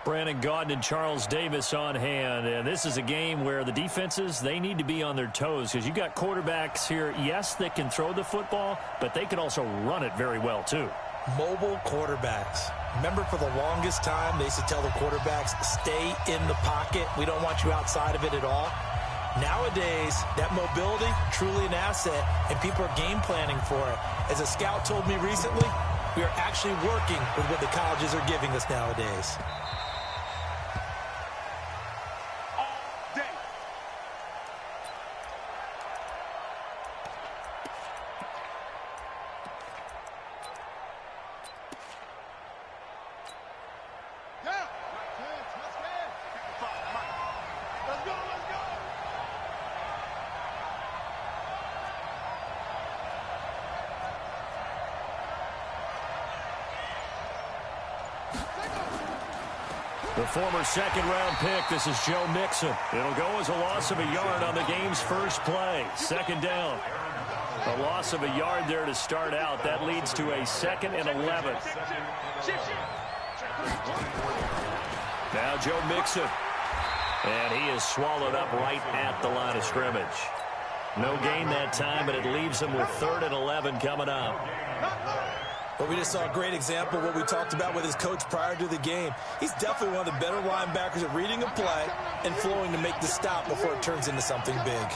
Brandon Gaudin and Charles Davis on hand. And this is a game where the defenses, they need to be on their toes because you've got quarterbacks here, yes, that can throw the football, but they can also run it very well too. Mobile quarterbacks. Remember, for the longest time, they used to tell the quarterbacks, stay in the pocket. We don't want you outside of it at all. Nowadays, that mobility, truly an asset, and people are game planning for it. As a scout told me recently, we are actually working with what the colleges are giving us nowadays. The former second-round pick, this is Joe Mixon. It'll go as a loss of a yard on the game's first play. Second down. A loss of a yard there to start out. That leads to a 2nd and 11. Now Joe Mixon. And he is swallowed up right at the line of scrimmage. No gain that time, but it leaves him with 3rd and 11 coming up. But we just saw a great example of what we talked about with his coach prior to the game. He's definitely one of the better linebackers at reading a play and flowing to make the stop before it turns into something big.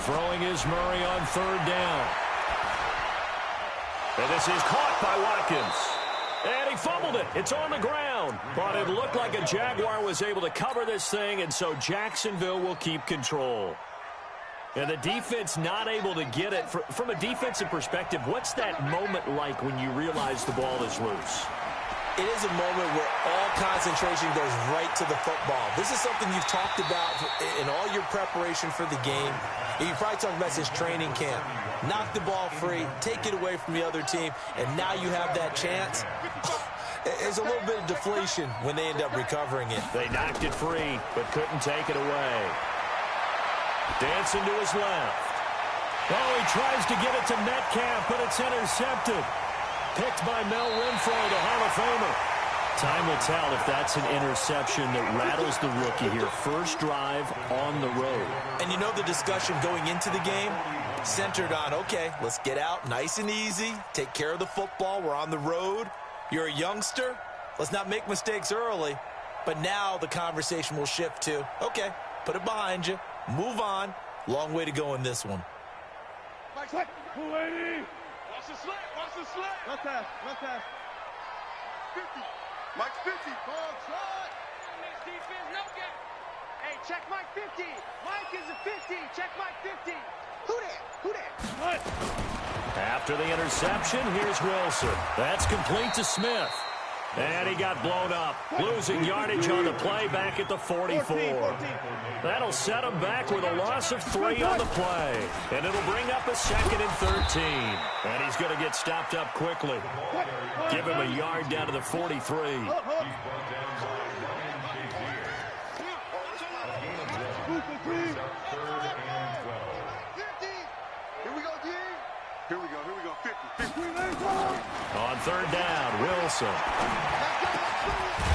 Throwing is Murray on 3rd down. And this is caught by Watkins. And he fumbled it. It's on the ground. But it looked like a Jaguar was able to cover this thing, and so Jacksonville will keep control. And the defense not able to get it. From a defensive perspective, what's that moment like when you realize the ball is loose? It is a moment where all concentration goes right to the football. This is something you've talked about in all your preparation for the game. You've probably talked about since training camp. Knock the ball free, take it away from the other team, and now you have that chance. There's a little bit of deflation when they end up recovering it. They knocked it free, but couldn't take it away. Dancing to his left. Oh, he tries to get it to Metcalf, but it's intercepted. Picked by Mel Renfro, the Hall of Famer. Time will tell if that's an interception that rattles the rookie here. First drive on the road. And you know the discussion going into the game? Centered on, okay, let's get out nice and easy. Take care of the football. We're on the road. You're a youngster. Let's not make mistakes early. But now the conversation will shift to, okay, put it behind you. Move on. Long way to go in this one. Watch the slant. Watch the slant. Left pass. 50. Mike's 50. Ball shot. Next defense, no gap. Hey, check Mike 50. Mike is a 50. Check Mike 50. Who that? What? After the interception, here's Wilson. That's complete to Smith. And he got blown up. Losing yardage on the play back at the 44. 14. That'll set him back with a loss of 3 on the play. And it'll bring up a 2nd and 13. And he's going to get stopped up quickly. Give him a yard down to the 43. Here we go. 50. On 3rd down, Wilson.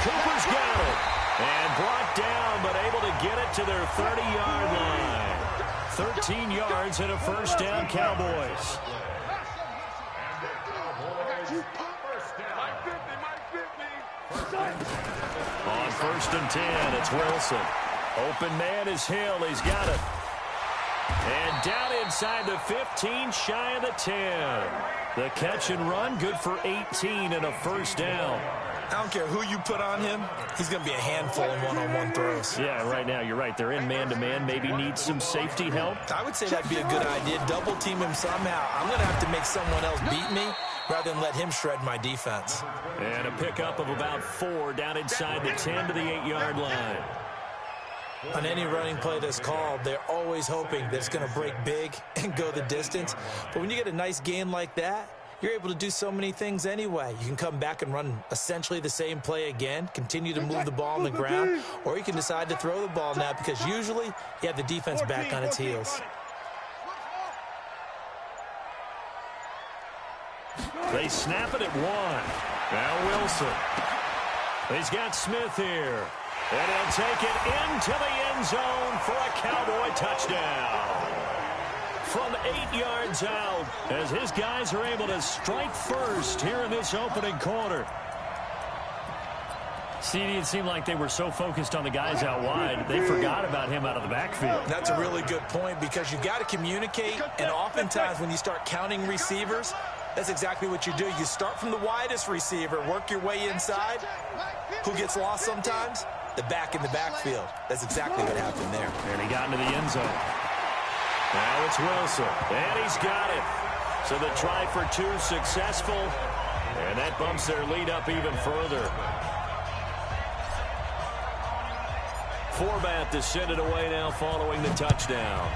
Cooper's got it. And brought down, but able to get it to their 30-yard line. 13 yards and a first down, Cowboys. On 1st and 10, it's Wilson. Open man is Hill. He's got it. And down inside the 15, shy of the 10. The catch and run, good for 18 and a first down. I don't care who you put on him. He's going to be a handful in one-on-one throws. Yeah, right now, you're right. They're in man-to-man. Maybe need some safety help. I would say that'd be a good idea. Double team him somehow. I'm going to have to make someone else beat me rather than let him shred my defense. And a pickup of about 4 down inside the 10 to the 8-yard line. On any running play that's called, they're always hoping that it's going to break big and go the distance. But when you get a nice gain like that, you're able to do so many things anyway. You can come back and run essentially the same play again, continue to move the ball on the ground, or you can decide to throw the ball now because usually you have the defense back on its heels. They snap it at 1. Now Wilson. He's got Smith here. And he'll take it into the end zone for a Cowboy touchdown. From 8 yards out, as his guys are able to strike first here in this opening quarter. CD, it seemed like they were so focused on the guys out wide, they forgot about him out of the backfield. That's a really good point because you got to communicate, and oftentimes when you start counting receivers, that's exactly what you do. You start from the widest receiver, work your way inside. Who gets lost sometimes? The back in the backfield. That's exactly what happened there. And he got into the end zone. Now it's Wilson, and he's got it. So the try for 2 successful, and that bumps their lead up even further. Forbath to send it away now following the touchdown.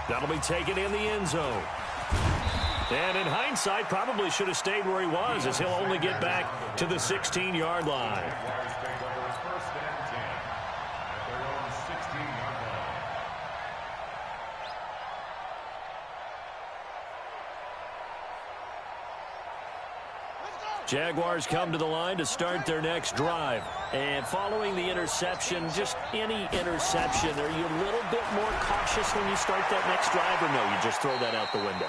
That'll be taken in the end zone. And in hindsight, probably should have stayed where he was, as he'll only get back to the 16-yard line. Jaguars come to the line to start their next drive. And following the interception, just any interception, are you a little bit more cautious when you start that next drive, or no, you just throw that out the window?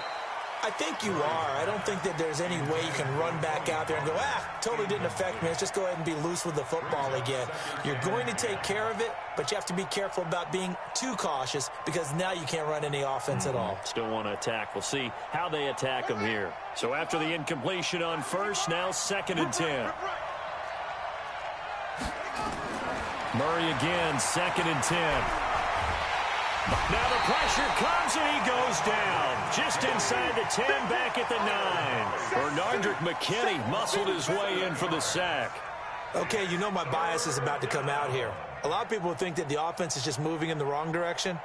I think you are. I don't think that there's any way you can run back out there and go, totally didn't affect me. Let's just go ahead and be loose with the football again. You're going to take care of it, but you have to be careful about being too cautious because now you can't run any offense at all. Still want to attack. We'll see how they attack them here. So after the incompletion on first, now 2nd and 10. Murray again, 2nd and 10. Now the pressure comes and he goes down. Just inside the 10, back at the 9. Bernardrick McKinney muscled his way in for the sack. Okay, you know my bias is about to come out here. A lot of people think that the offense is just moving in the wrong direction.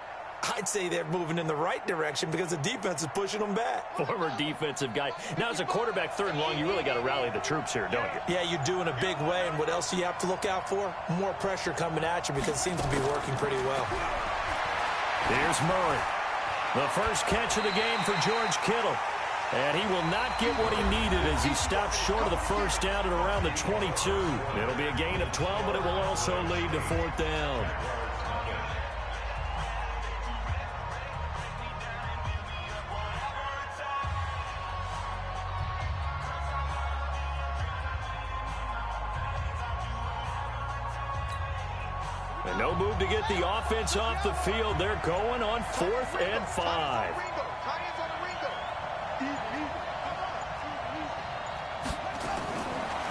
I'd say they're moving in the right direction because the defense is pushing them back. Former defensive guy. Now, as a quarterback 3rd and long, you really got to rally the troops here, don't you? Yeah, you do in a big way. And what else do you have to look out for? More pressure coming at you because it seems to be working pretty well. Here's Murray. The first catch of the game for George Kittle. And he will not get what he needed as he stops short of the first down at around the 22. It'll be a gain of 12, but it will also lead to 4th down. And no move to get the offense off the field. They're going on 4th and 5.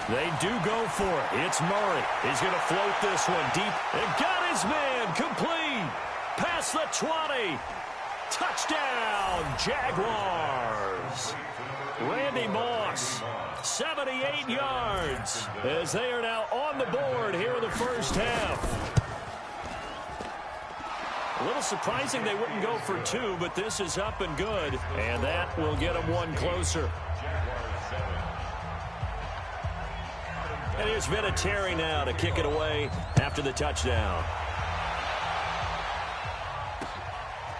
They do go for it. It's Murray. He's going to float this one deep. And got his man complete. Past the 20. Touchdown, Jaguars. Randy Moss, 78 yards, as they are now on the board here in the first half. A little surprising they wouldn't go for 2, but this is up and good, and that will get them 1 closer. And here's Vinatieri now to kick it away after the touchdown.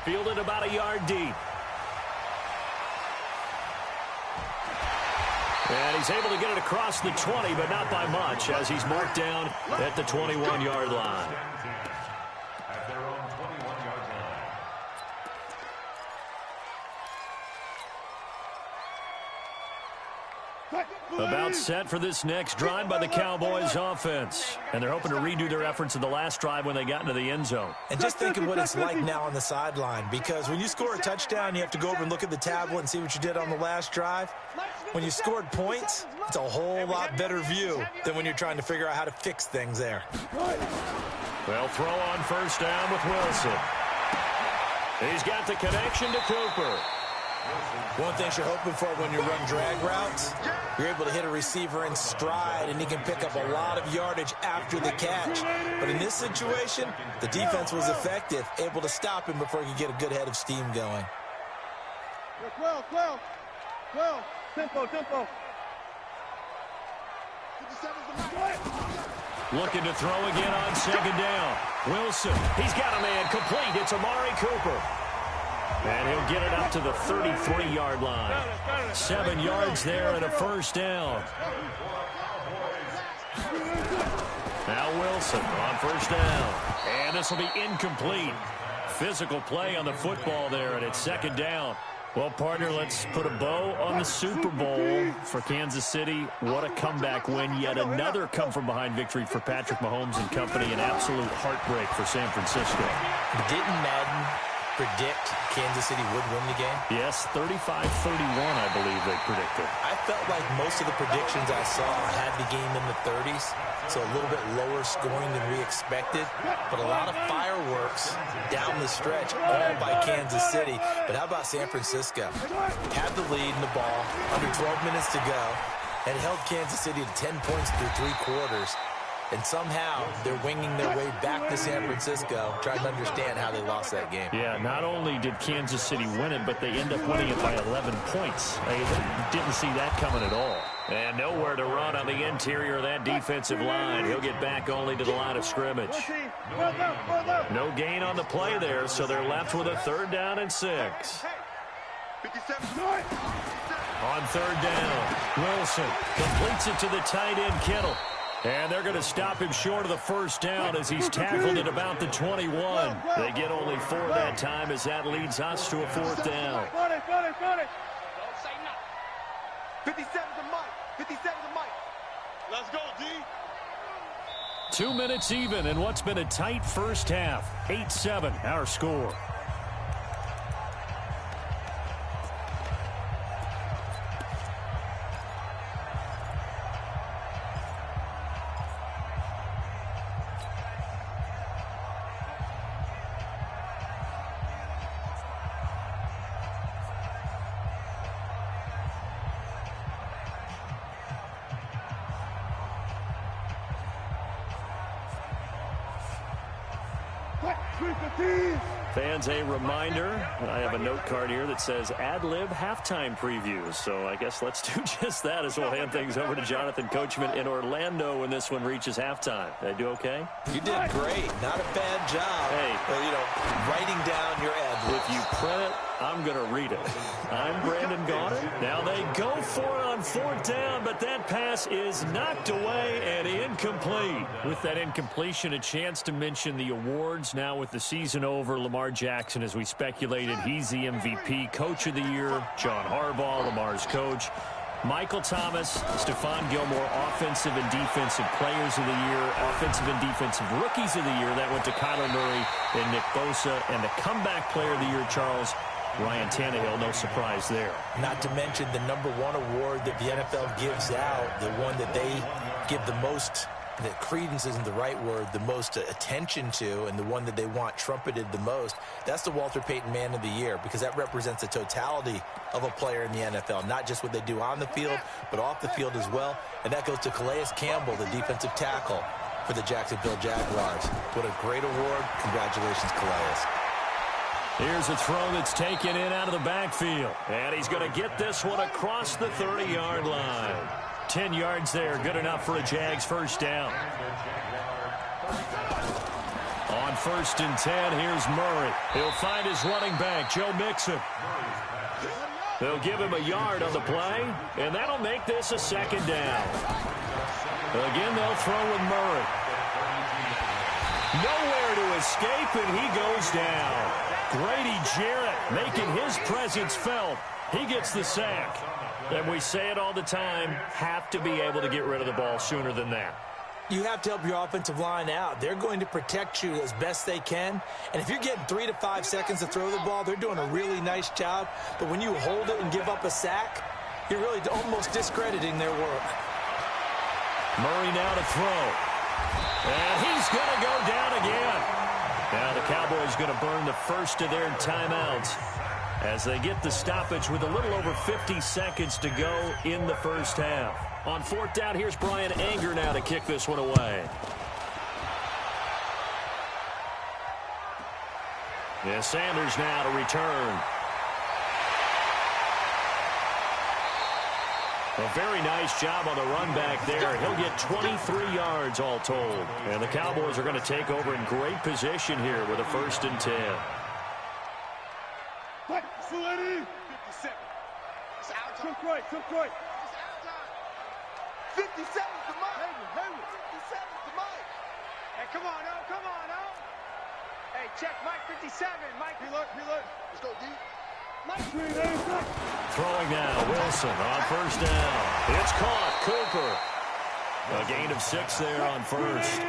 Fielded about a yard deep. And he's able to get it across the 20, but not by much, as he's marked down at the 21-yard line. About set for this next drive by the Cowboys offense. And they're hoping to redo their efforts in the last drive when they got into the end zone. And just think of what it's like now on the sideline, because when you score a touchdown, you have to go over and look at the tablet and see what you did on the last drive. When you scored points, it's a whole lot better view than when you're trying to figure out how to fix things there. Well, throw on first down with Wilson. He's got the connection to Cooper. One thing you're hoping for when you run drag routes, you're able to hit a receiver in stride, and he can pick up a lot of yardage after the catch. But in this situation, the defense was effective, able to stop him before he could get a good head of steam going. 12. Tempo. Looking to throw again on 2nd down. Wilson, he's got a man complete. It's Amari Cooper. And he'll get it up to the 33-yard line. 7 yards there and a first down. Now Wilson on first down. And this will be incomplete. Physical play on the football there, and it's second down. Well, partner, let's put a bow on the Super Bowl for Kansas City. What a comeback win. Yet another come-from-behind victory for Patrick Mahomes and company. An absolute heartbreak for San Francisco. Didn't Madden predict Kansas City would win the game? Yes, 35-31, I believe they predicted. I felt like most of the predictions I saw had the game in the 30s, so a little bit lower scoring than we expected, but a lot of fireworks down the stretch, all by Kansas City. But how about San Francisco? Had the lead in the ball, under 12 minutes to go, and held Kansas City to 10 points through 3 quarters. And somehow they're winging their way back to San Francisco, trying to understand how they lost that game. Yeah, not only did Kansas City win it, but they end up winning it by 11 points. They didn't see that coming at all. And nowhere to run on the interior of that defensive line. He'll get back only to the line of scrimmage. No gain on the play there, so they're left with a 3rd down and 6. On 3rd down, Wilson completes it to the tight end, Kittle. And they're going to stop him short of the first down as he's tackled at about the 21. They get only 4 that time as that leads us to a 4th down. 57 to Mike. 57 to Mike. Let's go, D. 2 minutes even in what's been a tight first half. 8-7, our score. Fans, a reminder, I have a note card here that says ad-lib halftime previews. So I guess let's do just that as we'll hand things over to Jonathan Coachman in Orlando when this one reaches halftime. Did I do okay? You did great. Not a bad job. Hey. Well, you know, writing down your ad-libs. If you print it, I'm going to read it. I'm Brandon Gaudin. Now they go for it on 4th down, but that pass is knocked away and incomplete. With that incompletion, a chance to mention the awards. Now with the season over, Lamar Jackson, as we speculated, he's the MVP, Coach of the Year. John Harbaugh, Lamar's coach. Michael Thomas, Stephon Gilmore, Offensive and Defensive Players of the Year, Offensive and Defensive Rookies of the Year. That went to Kyler Murray and Nick Bosa. And the Comeback Player of the Year, Charles, Ryan Tannehill, no surprise there. Not to mention the #1 award that the NFL gives out, the one that they give the most, that credence isn't the right word, the most attention to, and the one that they want trumpeted the most. That's the Walter Payton Man of the Year, because that represents the totality of a player in the NFL, not just what they do on the field, but off the field as well. And that goes to Calais Campbell, the defensive tackle for the Jacksonville Jaguars. What a great award. Congratulations, Calais. Here's a throw that's taken in out of the backfield. And he's going to get this one across the 30-yard line. 10 yards there, good enough for a Jags first down. On 1st and 10, here's Murray. He'll find his running back, Joe Mixon. They'll give him a yard on the play, and that'll make this a 2nd down. Again, they'll throw with Murray. Nowhere to escape, and he goes down. Grady Jarrett making his presence felt. He gets the sack. And we say it all the time, have to be able to get rid of the ball sooner than that. You have to help your offensive line out. They're going to protect you as best they can. And if you're getting 3 to 5 seconds to throw the ball, they're doing a really nice job. But when you hold it and give up a sack, you're really almost discrediting their work. Murray now to throw. And he's going to go down again. Now the Cowboys going to burn the first of their timeouts as they get the stoppage with a little over 50 seconds to go in the first half. On 4th down, here's Brian Anger now to kick this one away. Yeah, Sanders now to return. A very nice job on the run back there. He'll get 23 yards all told. And the Cowboys are going to take over in great position here with a 1st and 10. Took right. 57's the mic. 57's the mic. Hey, come on, oh. Hey, check Mike 57. Mike. Reload. Let's go, D. Throwing now, Wilson on first down. It's caught, Cooper. A gain of 6 there on first.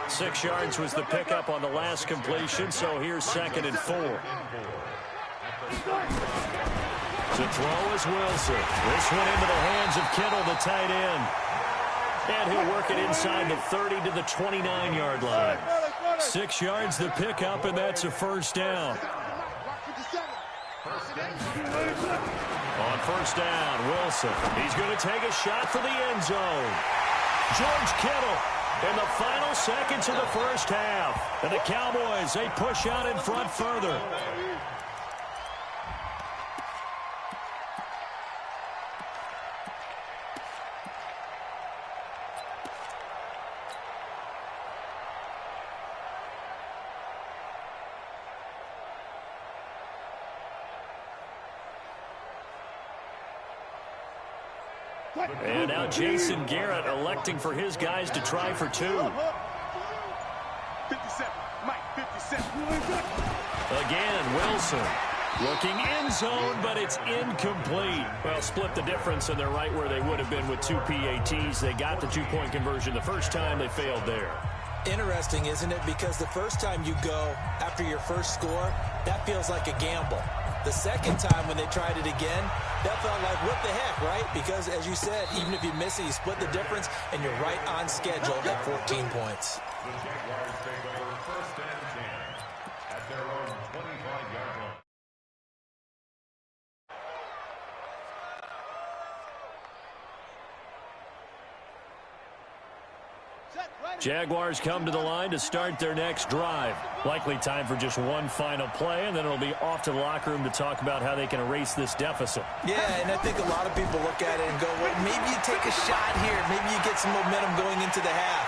6 yards was the pickup on the last completion, so here's 2nd and 4. To throw is Wilson. This one into the hands of Kittle, the tight end. And he'll work it inside the 30 to the 29-yard line. 6 yards the pickup, and that's a first down. On first down, Wilson. He's going to take a shot for the end zone. George Kittle in the final seconds of the first half. And the Cowboys, they push out in front further. And now Jason Garrett electing for his guys to try for 2. 57. Mike, 57. Again, Wilson looking end zone, but it's incomplete. Well, split the difference, and they're right where they would have been with 2 PATs. They got the 2-point conversion the first time. They failed there. Interesting, isn't it? Because the first time you go after your first score, that feels like a gamble. The second time when they tried it again, that felt like, what the heck, right? Because, as you said, even if you miss it, you split the difference, and you're right on schedule at 14 points. The Jaguars take over 1st and 10 at their own 25-yard line. Jaguars come to the line to start their next drive. Likely time for just one final play, and then it'll be off to the locker room to talk about how they can erase this deficit. Yeah, and I think a lot of people look at it and go, well, maybe you take a shot here. Maybe you get some momentum going into the half.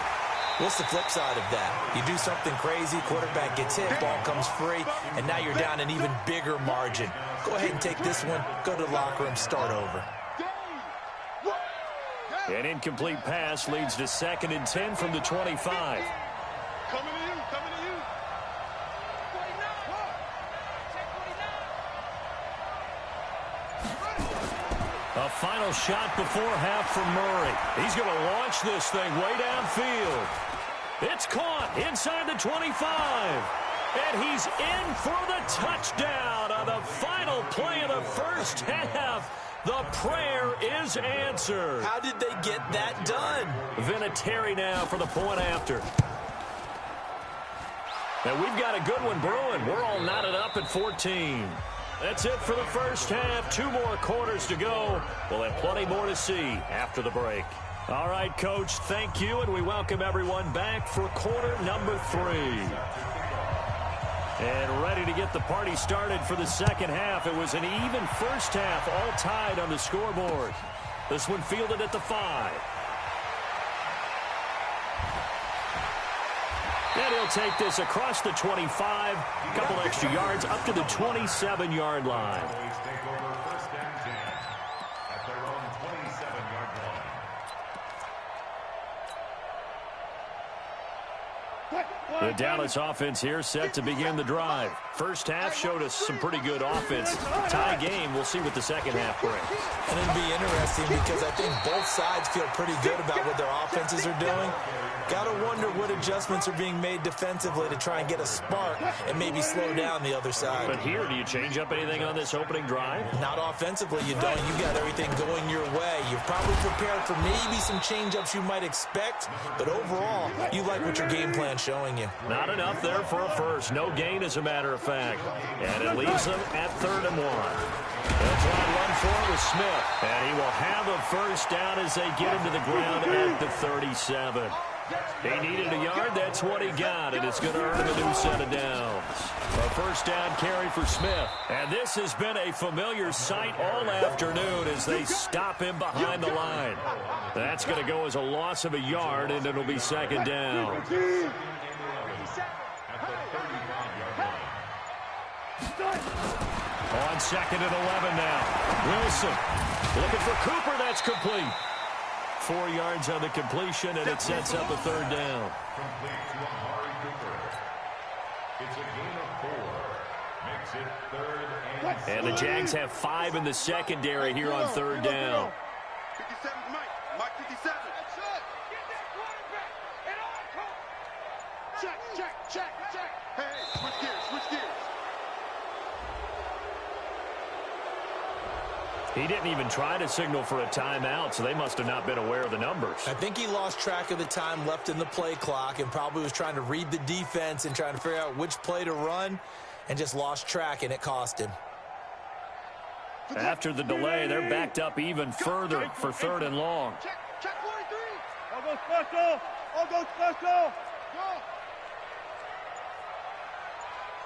What's the flip side of that? You do something crazy, quarterback gets hit, ball comes free, and now you're down an even bigger margin. Go ahead and take this one, go to the locker room, start over. An incomplete pass leads to 2nd and 10 from the 25. Coming to you. A final shot before half from Murray. He's going to launch this thing way downfield. It's caught inside the 25. And he's in for the touchdown on the final play of the first half. The prayer is answered. How did they get that done? Vinatieri now for the point after. And we've got a good one brewing. We're all knotted up at 14. That's it for the first half. 2 more quarters to go. We'll have plenty more to see after the break. All right, Coach, thank you, and we welcome everyone back for quarter number 3. And ready to get the party started for the second half. It was an even first half, all tied on the scoreboard. This one fielded at the 5. And he'll take this across the 25. A couple extra yards up to the 27-yard line. Take over 1st and 10 at their own 27-yard line. The Dallas offense here set to begin the drive. First half showed us some pretty good offense. Tie game, we'll see what the second half brings. And it'll be interesting because I think both sides feel pretty good about what their offenses are doing. Got to wonder what adjustments are being made defensively to try and get a spark and maybe slow down the other side. But here, do you change up anything on this opening drive? Not offensively, you don't. You got everything going your way. You're probably prepared for maybe some change-ups you might expect, but overall, you like what your game plan's showing you. Not enough there for a first. No gain, as a matter of fact. And it leaves them at 3rd and 1. They'll try and run for it with Smith. And he will have a first down as they get him to the ground at the 37. He needed a yard. That's what he got, and it's going to earn him a new set of downs. A first down carry for Smith. And this has been a familiar sight all afternoon as they stop him behind the line. That's going to go as a loss of a yard, and it'll be 2nd down. On 2nd and 11 now. Wilson Looking for Cooper. That's complete. 4 yards on the completion, and it sets up a third down. Complete to Amari Cooper. It's a gain of 4. Makes it third And the Jags have 5 in the secondary here on third down. 57 Mike. Mike 57. That's it. Get that quarterback. And on. Check. Hey, switch gears. He didn't even try to signal for a timeout, so they must have not been aware of the numbers. I think he lost track of the time left in the play clock and probably was trying to read the defense and trying to figure out which play to run and just lost track, and it cost him. After the delay, they're backed up even further for third and long. Check 43. I'll go special. Go.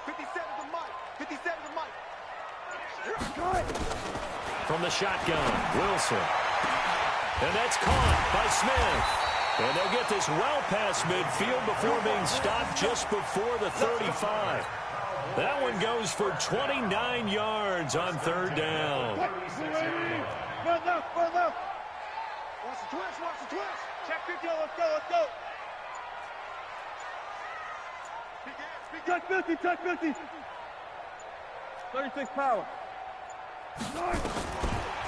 57 to Mike. 57 to Mike. From the shotgun, Wilson. And that's caught by Smith. And they'll get this well past midfield before being stopped just before the 35. That one goes for 29 yards on third down. Watch the twist. Check 50. Let's go. Touch 50. 36 power.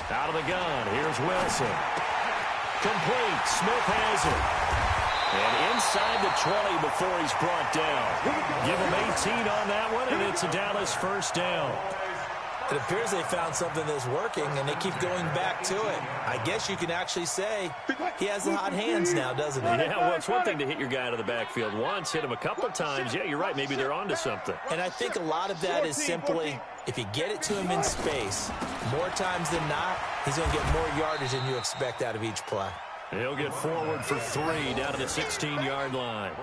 Out of the gun, here's Wilson. Complete, Smith has it. And inside the 20 before he's brought down. Give him 18 on that one, and it's a Dallas first down. It appears they found something that's working, and they keep going back to it. I guess you can actually say he has the hot hands now, doesn't he? Yeah, well, it's one thing to hit your guy out of the backfield once, hit him a couple of times. Yeah, you're right, maybe they're onto something. And I think a lot of that is simply, if you get it to him in space, more times than not, he's going to get more yardage than you expect out of each play. He'll get forward for 3 down to the 16-yard line.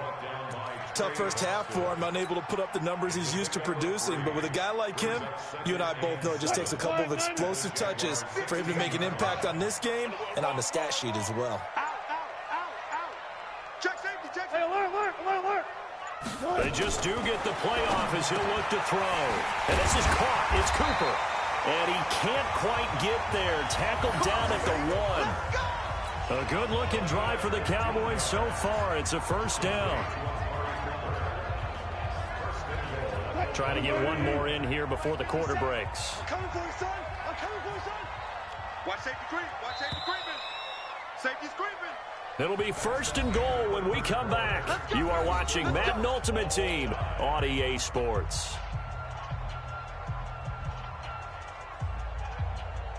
Tough first half for him, unable to put up the numbers he's used to producing. But with a guy like him, you and I both know it just takes a couple of explosive touches for him to make an impact on this game and on the stat sheet as well. Out. Check safety. Hey, alert. They just do get the playoff as he'll look to throw. And this is caught. It's Cooper. And he can't quite get there. Tackled down at the 1. A good-looking drive for the Cowboys so far. It's a first down. Trying to get one more in here before the quarter breaks. I'm coming for you, son. Watch safety creep. Safety's creeping. It'll be first and goal when we come back. You are watching Madden Ultimate Team on EA Sports.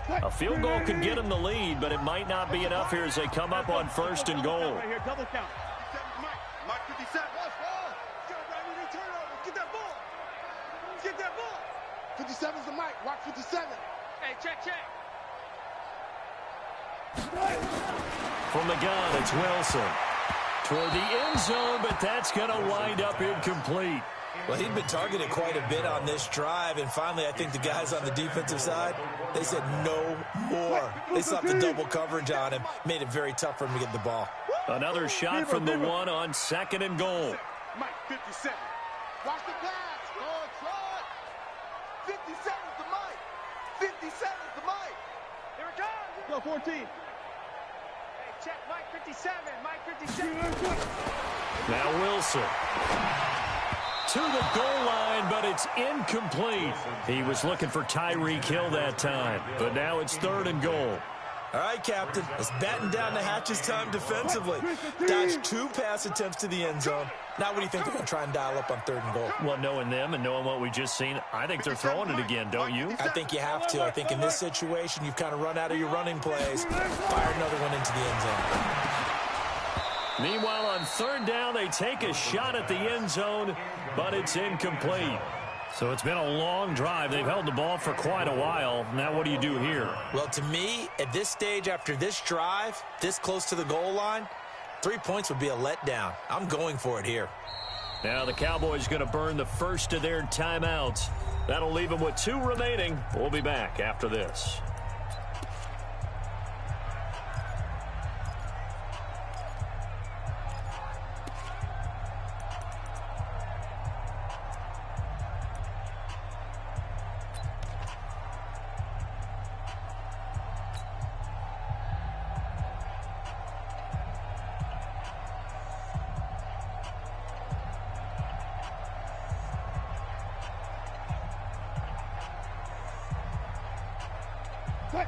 A field goal could get them the lead, but it might not be enough here as they come up on first and goal. Right here, double count. 57 Mike 57. Get that ball. 57's the Mike. Watch 57. Hey, check. From the gun, it's Wilson. Toward the end zone, but that's going to wind up incomplete. Well, he'd been targeted quite a bit on this drive, and finally I think the guys on the defensive side, they said no more. They slapped the double coverage on him, made it very tough for him to get the ball. Another shot from the 1 on second and goal. Mike 57. Watch the pass. 57's the Mike. 57's the Mike. Here it comes. Go 14. Hey, check Mike 57. Mike 57. Now Wilson. To the goal line, but it's incomplete. He was looking for Tyreek Hill that time, but now it's third and goal. All right, Captain, let's batten down the hatches time defensively. Dodge 2 pass attempts to the end zone. Now what do you think they're going to try and dial up on third and goal? Well, knowing them and knowing what we just seen, I think they're throwing it again, don't you? I think you have to. I think in this situation, you've kind of run out of your running plays. Fire another one into the end zone. Meanwhile, on third down, they take a shot at the end zone, but it's incomplete. So it's been a long drive. They've held the ball for quite a while. Now what do you do here? Well, to me, at this stage, after this drive, this close to the goal line, 3 points would be a letdown. I'm going for it here. Now the Cowboys going to burn the first of their timeouts. That'll leave them with 2 remaining. We'll be back after this.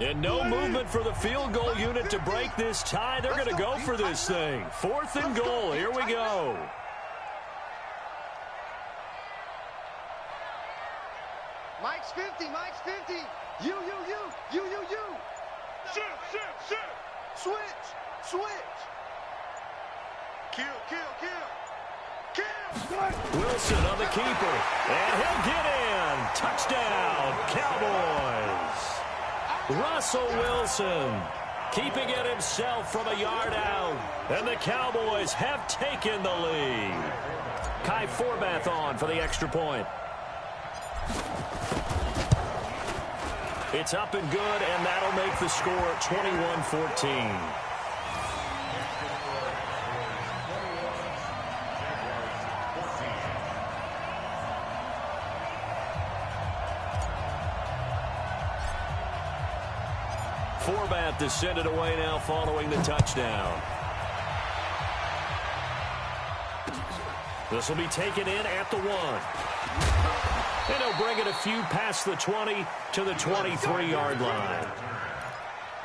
And no movement for the field goal unit to break this tie. They're going to go for this thing. 4th and goal. Here we go. Mike's 50. Mike's 50. You. Shoot. Switch. Kill. Wilson on the keeper. And he'll get in. Touchdown, Cowboys. Russell Wilson keeping it himself from a yard out. And the Cowboys have taken the lead. Kai Forbath on for the extra point. It's up and good, and that'll make the score 21-14. Forbath to send it away now following the touchdown. This will be taken in at the 1. And he'll bring it a few past the 20 to the 23-yard line.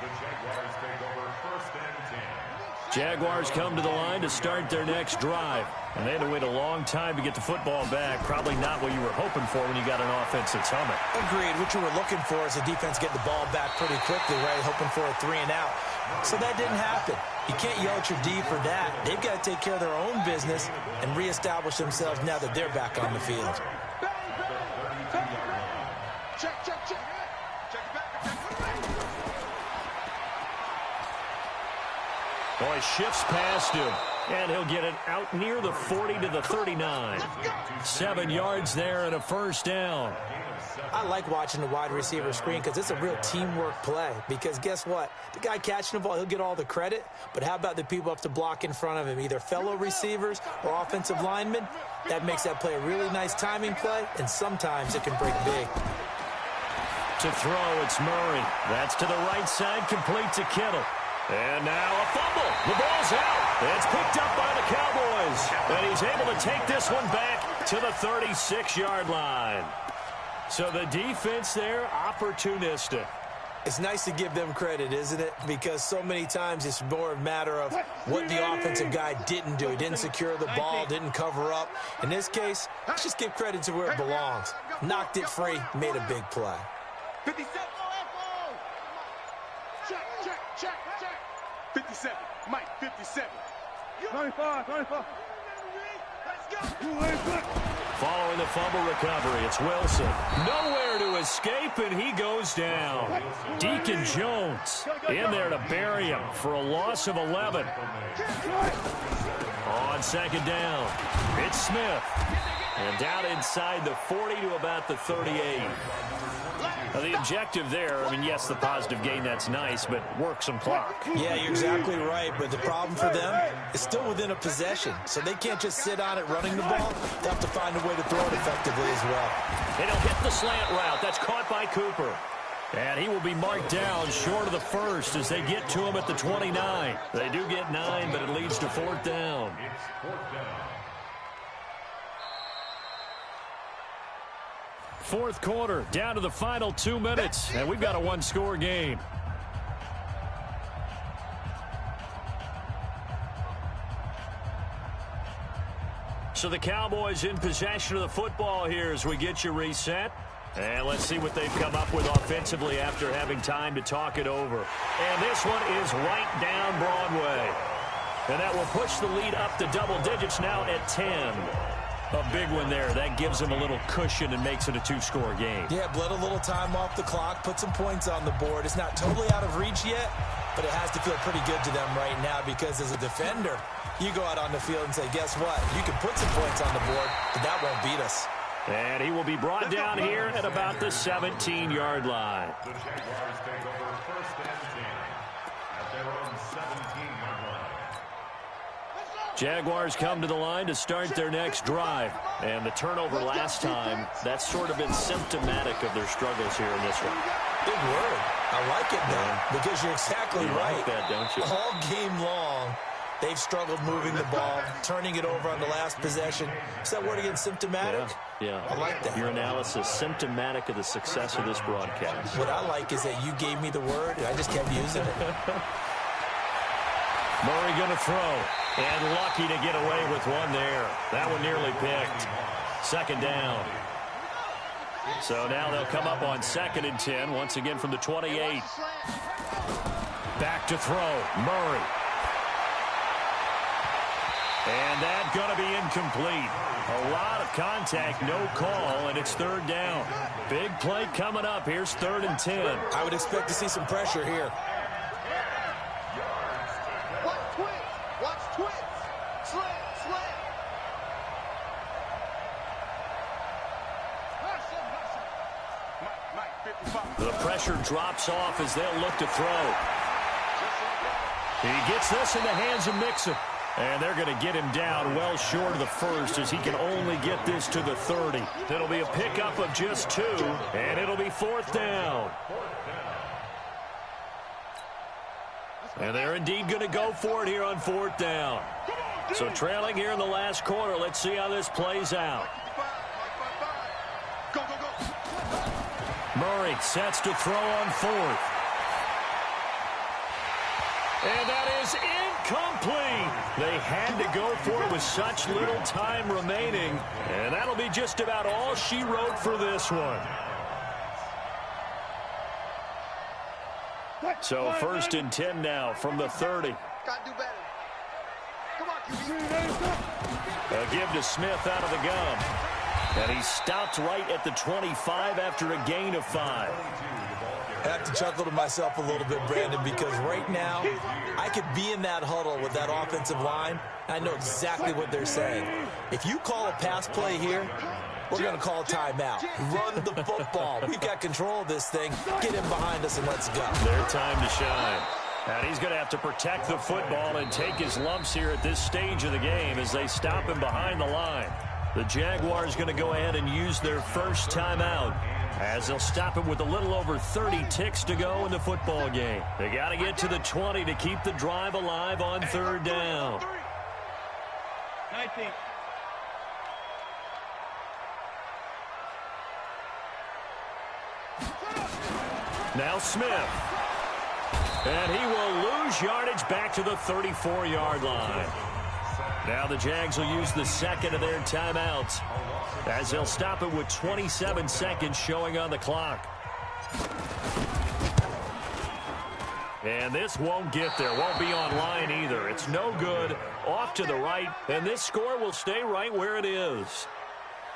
The Jaguars take over 1st and 10. Jaguars come to the line to start their next drive. And they had to wait a long time to get the football back. Probably not what you were hoping for when you got an offense that's humming. Agreed. What you were looking for is a defense getting the ball back pretty quickly, right? Hoping for a 3 and out. So that didn't happen. You can't yell at your D for that. They've got to take care of their own business and reestablish themselves now that they're back on the field. Check. Boy, shifts past him, and he'll get it out near the 40 to the 39. 7 yards there and a 1st down. I like watching the wide receiver screen because it's a real teamwork play. Because guess what? The guy catching the ball, he'll get all the credit. But how about the people up to block in front of him, either fellow receivers or offensive linemen? That makes that play a really nice timing play, and sometimes it can break big. To throw, it's Murray. That's to the right side, complete to Kittle. And now a fumble. The ball's out. It's picked up by the Cowboys. And he's able to take this one back to the 36-yard line. So the defense there, opportunistic. It's nice to give them credit, isn't it? Because so many times it's more a matter of what the offensive guy didn't do. He didn't secure the ball, didn't cover up. In this case, let's just give credit to where it belongs. Knocked it free, made a big play. 57. Check. 57. Mike, 57. 95. Let's go. Following the fumble recovery, it's Wilson. Nowhere to escape, and he goes down. Deacon Jones in there to bury him for a loss of 11. On 2nd down, it's Smith. And down inside the 40 to about the 38. Now, the objective there, I mean, yes, the positive gain, that's nice, but work some clock. Yeah, you're exactly right, but the problem for them is still within a possession, so they can't just sit on it running the ball. They have to find a way to throw it effectively as well. And he'll hit the slant route. That's caught by Cooper. And he will be marked down short of the 1st as they get to him at the 29. They do get 9, but it leads to 4th down. It's 4th down. 4th quarter, down to the final 2 minutes, and we've got a 1-score game. So the Cowboys in possession of the football here as we get you reset. And let's see what they've come up with offensively after having time to talk it over. And this one is right down Broadway. And that will push the lead up to double digits now at 10. A big one there. That gives them a little cushion and makes it a 2-score game. Yeah, bled a little time off the clock, put some points on the board. It's not totally out of reach yet, but it has to feel pretty good to them right now because as a defender, you go out on the field and say, guess what? You can put some points on the board, but that won't beat us. And he will be brought down here at about the 17-yard line. The Jaguars take over 1st and 10 at their own 17-yard line. Jaguars come to the line to start their next drive. And the turnover last time, that's sort of been symptomatic of their struggles here in this one. Big word. I like it, though, because you're exactly right. Like that, don't you? All game long, They've struggled moving the ball, turning it over on the last possession. Is that word again, symptomatic? Yeah. I like that. Your analysis, symptomatic of the success of this broadcast. What I like is that you gave me the word, and I just kept using it. Murray going to throw, and lucky to get away with one there. That one nearly picked. Second down. So now they'll come up on 2nd and 10, once again from the 28. Back to throw, Murray. And that's going to be incomplete. A lot of contact, no call, and it's 3rd down. Big play coming up. Here's 3rd and 10. I would expect to see some pressure here. Watch twins. Watch twins. Slam, slam. Mike, 55. The pressure drops off as they'll look to throw. He gets this in the hands of Mixon. And they're going to get him down well short of the first as he can only get this to the 30. It'll be a pickup of just 2, and it'll be 4th down. And they're indeed going to go for it here on 4th down. So trailing here in the last quarter, let's see how this plays out. Go, go, go. Murray sets to throw on 4th. And that is incomplete. They had to go for it with such little time remaining. And that'll be just about all she wrote for this one. So 1st and 10 now from the 30. Gotta do better. Come on, QB. A give to Smith out of the gun. And he stopped right at the 25 after a gain of 5. I have to chuckle to myself a little bit, Brandon, because right now I could be in that huddle with that offensive line. I know exactly what they're saying. If you call a pass play here, we're going to call a timeout. Run the football. We've got control of this thing. Get him behind us and let's go. Their time to shine. And he's going to have to protect the football and take his lumps here at this stage of the game as they stop him behind the line. The Jaguars going to go ahead and use their first timeout as they'll stop him with a little over 30 ticks to go in the football game. They got to get to the 20 to keep the drive alive on 3rd down. 19. Now Smith. And he will lose yardage back to the 34-yard line. Now the Jags will use the second of their timeouts as they'll stop it with 27 seconds showing on the clock. And this won't get there. Won't be online either. It's no good. Off to the right. And this score will stay right where it is.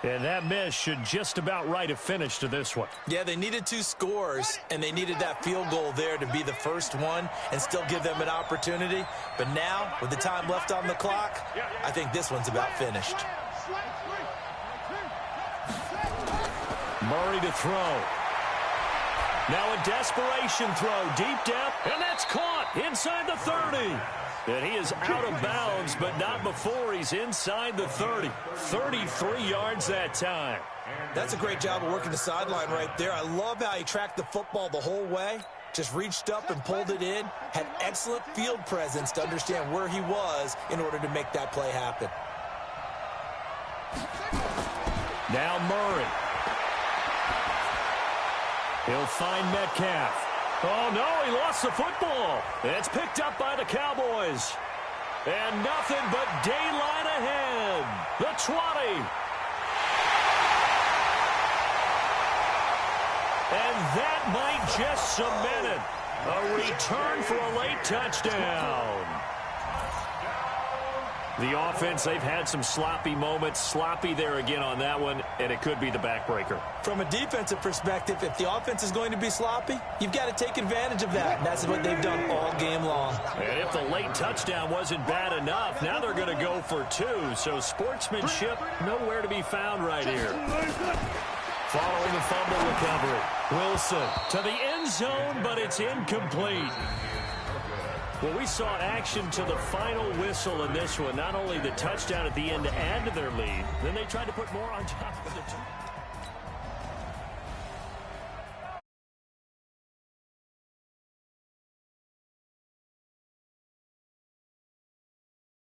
And that miss should just about right a finish to this one. Yeah, they needed 2 scores, and they needed that field goal there to be the first one and still give them an opportunity. But now, with the time left on the clock, I think this one's about finished. Murray to throw. Now a desperation throw deep down, and that's caught inside the 30. And he is out of bounds, but not before he's inside the 30. 33 yards that time. That's a great job of working the sideline right there. I love how he tracked the football the whole way. Just reached up and pulled it in. Had excellent field presence to understand where he was in order to make that play happen. Now Murray. He'll find Metcalf. Oh, no, he lost the football. It's picked up by the Cowboys. And nothing but daylight ahead. The 20. And that might just cement it. A return for a late touchdown. The offense, they've had some sloppy moments. Sloppy there again on that one, and it could be the backbreaker. From a defensive perspective, if the offense is going to be sloppy, you've got to take advantage of that. And that's what they've done all game long. And if the late touchdown wasn't bad enough, now they're going to go for 2. So sportsmanship nowhere to be found right here. Following the fumble recovery, Wilson to the end zone, but it's incomplete. Well, we saw action to the final whistle in this one. Not only the touchdown at the end to add to their lead, then they tried to put more on top of the